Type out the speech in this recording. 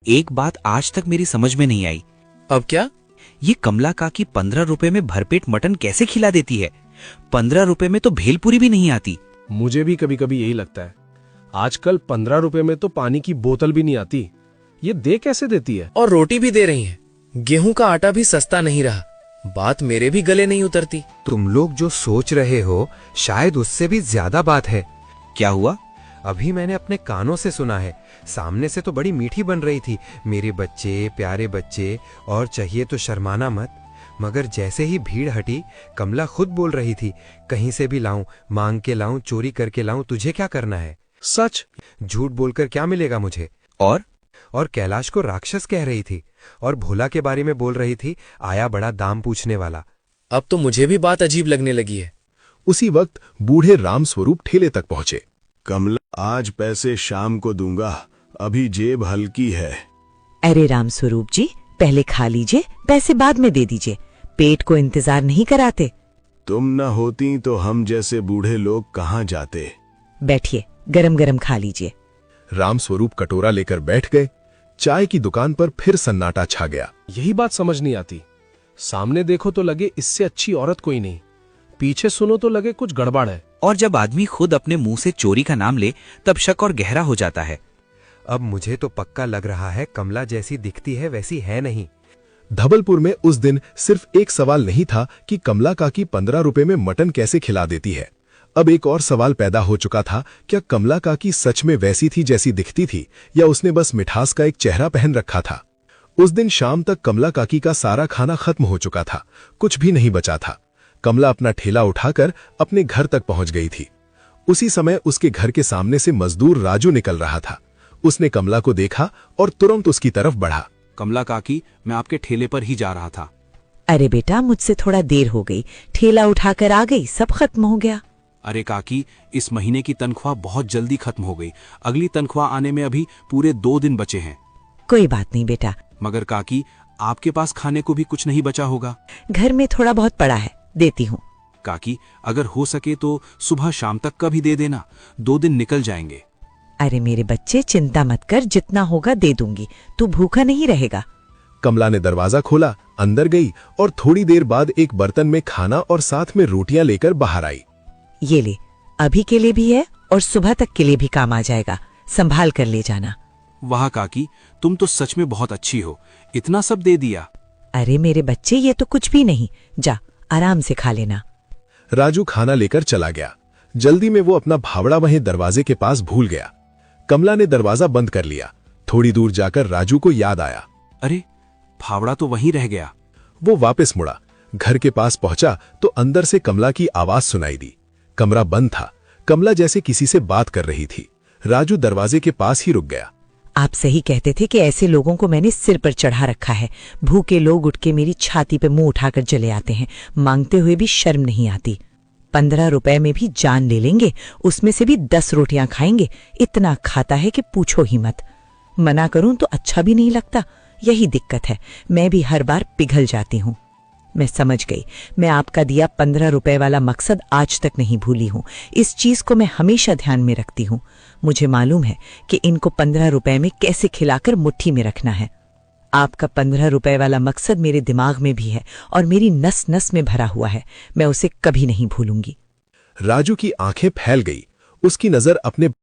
एक बात आज तक मेरी समझ में नहीं आई। अब क्या? ये कमला काकी 15 रुपए में भरपेट मटन कैसे खिला देती है? 15 रुपए में तो भेलपुरी भी नहीं आती। मुझे भी कभी कभी यही लगता है। आजकल 15 रुपए में तो पानी की बोतल भी नहीं आती। ये दे कैसे देती है? और रोटी भी दे रही हैं। गेहूं का आटा भी सस्ता नहीं रहा। बात मेरे भी गले नहीं उतरती। तुम लोग जो सोच रहे हो शायद उससे भी ज्यादा बात है। क्या हुआ? अभी मैंने अपने कानों से सुना है। सामने से तो बड़ी मीठी बन रही थी, मेरे बच्चे, प्यारे बच्चे, और चाहिए तो शर्माना मत। मगर जैसे ही भीड़ हटी, कमला खुद बोल रही थी, कहीं से भी लाऊं, मांग के लाऊं, चोरी करके लाऊं, तुझे क्या करना है? सच? झूठ बोलकर क्या मिलेगा मुझे? और कैलाश को राक्षस कह रही थी, और भोला के बारे में बोल रही थी, आया बड़ा दाम पूछने वाला। अब तो मुझे भी बात अजीब लगने लगी है। उसी वक्त बूढ़े रामस्वरूप ठेले तक पहुंचे। कमला, आज पैसे शाम को दूंगा, अभी जेब हल्की है। अरे रामस्वरूप जी, पहले खा लीजिए, पैसे बाद में दे दीजिए। पेट को इंतजार नहीं कराते। तुम न होती तो हम जैसे बूढ़े लोग कहाँ जाते। बैठिए, गरम गरम खा लीजिए। रामस्वरूप कटोरा लेकर बैठ गए। चाय की दुकान पर फिर सन्नाटा छा गया। यही बात समझ नहीं आती। सामने देखो तो लगे इससे अच्छी औरत कोई नहीं, पीछे सुनो तो लगे कुछ गड़बड़ है। और जब आदमी खुद अपने मुंह से चोरी का नाम ले तब शक और गहरा हो जाता है। अब मुझे तो पक्का लग रहा है कमला जैसी दिखती है वैसी है नहीं। धबलपुर में उस दिन सिर्फ एक सवाल नहीं था कि कमला काकी 15 रुपए में मटन कैसे खिला देती है। अब एक और सवाल पैदा हो चुका था, क्या कमला काकी सच में वैसी थी जैसी दिखती थी, या उसने बस मिठास का एक चेहरा पहन रखा था? उस दिन शाम तक कमला काकी का सारा खाना खत्म हो चुका था, कुछ भी नहीं बचा था। कमला अपना ठेला उठाकर अपने घर तक पहुंच गई थी। उसी समय उसके घर के सामने से मजदूर राजू निकल रहा था। उसने कमला को देखा और तुरंत उसकी तरफ बढ़ा। कमला काकी, मैं आपके ठेले पर ही जा रहा था। अरे बेटा, मुझसे थोड़ा देर हो गई, ठेला उठाकर आ गई, सब खत्म हो गया। अरे काकी, इस महीने की तनख्वाह बहुत जल्दी खत्म हो गई। अगली तनख्वाह आने में अभी पूरे 2 दिन बचे हैं। कोई बात नहीं बेटा। मगर काकी, आपके पास खाने को भी कुछ नहीं बचा होगा। घर में थोड़ा बहुत पड़ा है, देती हूँ। काकी, अगर हो सके तो सुबह शाम तक का भी दे देना, 2 दिन निकल जाएंगे। अरे मेरे बच्चे, चिंता मत कर, जितना होगा दे दूंगी, तू भूखा नहीं रहेगा। कमला ने दरवाजा खोला, अंदर गई और थोड़ी देर बाद एक बर्तन में खाना और साथ में रोटियां लेकर बाहर आई। ये ले, अभी के लिए भी है और सुबह तक के लिए भी काम आ जाएगा, संभाल कर ले जाना। वाह काकी, तुम तो सच में बहुत अच्छी हो, इतना सब दे दिया। अरे मेरे बच्चे, ये तो कुछ भी नहीं, जा आराम से खा लेना। राजू खाना लेकर चला गया। जल्दी में वो अपना भावड़ा वहीं दरवाजे के पास भूल गया। कमला ने दरवाजा बंद कर लिया। थोड़ी दूर जाकर राजू को याद आया, अरे फावड़ा तो वहीं रह गया। वो वापस मुड़ा। घर के पास पहुंचा तो अंदर से कमला की आवाज सुनाई दी। कमरा बंद था। कमला जैसे किसी से बात कर रही थी। राजू दरवाजे के पास ही रुक गया। आप सही कहते थे कि ऐसे लोगों को मैंने सिर पर चढ़ा रखा है। भूखे लोग उठ के मेरी छाती पे मुंह उठाकर चले आते हैं, मांगते हुए भी शर्म नहीं आती। 15 रुपए में भी जान ले लेंगे, उसमें से भी 10 रोटियां खाएंगे। इतना खाता है कि पूछो ही मत। मना करूं तो अच्छा भी नहीं लगता। यही दिक्कत है, मैं भी हर बार पिघल जाती हूं। मैं समझ गई, मैं आपका दिया 15 रुपए वाला मकसद आज तक नहीं भूली हूं। इस चीज को मैं हमेशा ध्यान में रखती हूं। मुझे मालूम है कि इनको 15 रुपए में कैसे खिलाकर मुट्ठी में रखना है। आपका 15 रुपए वाला मकसद मेरे दिमाग में भी है और मेरी नस नस में भरा हुआ है। मैं उसे कभी नहीं भूलूंगी। राजू की आंखें फैल गई। उसकी नजर अपने